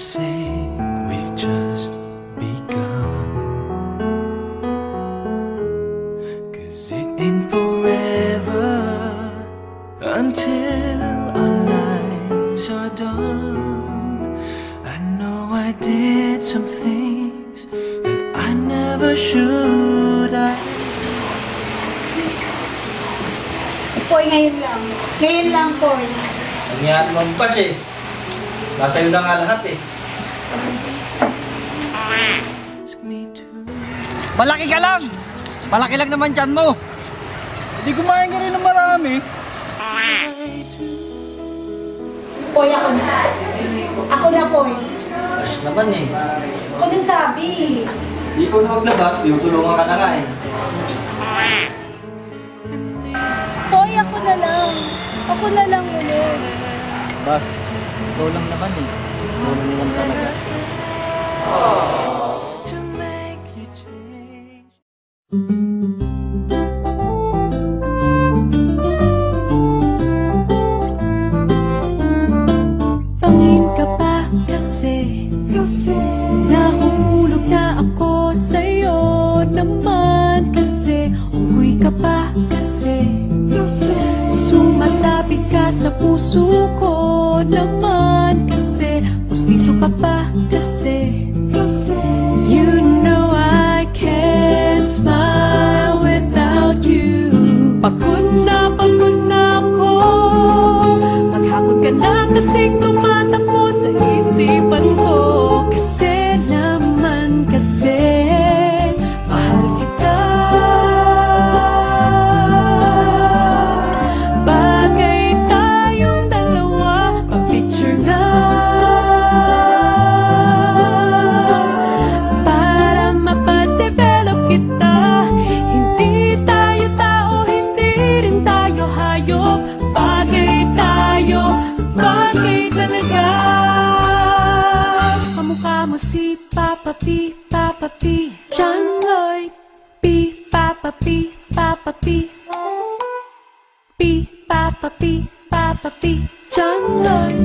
say we've just begun, 'cause it ain't forever until our lives are done. I know I did some things that I never should. Poy, ngayon lang. Ngayon lang, Poy. Nangyari mampas eh. Nasa iyo na nga lahat eh. Malaki ka lang! Malaki lang naman dyan mo! Hindi kumain ka rin ng marami. Poy, ako na. Ako na, Poy. As naman eh. Ako na sabi. Di ko na maglabas, di tulungan ka na nga eh. Poy, ako na lang. Ako na lang ulit. Bas, ikaw lang naman eh. Ikaw lang naman talaga. To make you change. Pangit ka pa kasi nahuhulog na ako sa'yo naman kasi unggoy ka pa kasi sumasabit ka sa puso ko naman kasi pustiso ka pa kasi you know I can't smile without you. Pagod na ako, maghapon ka na kasing tumatakbo sa isipan ko. Kasi naman kasi mahal kita. Bagay tayong dalawa, pa-picture na para mapadevelop kita. Hindi tayo tao, hindi rin tayo hayop. Bagay tayo, bagay talaga. Kamukha mo si Papa P, Papa P, John Lloyd P, Papa P, Papa P, P, Papa P, Papa P, John Lloyd.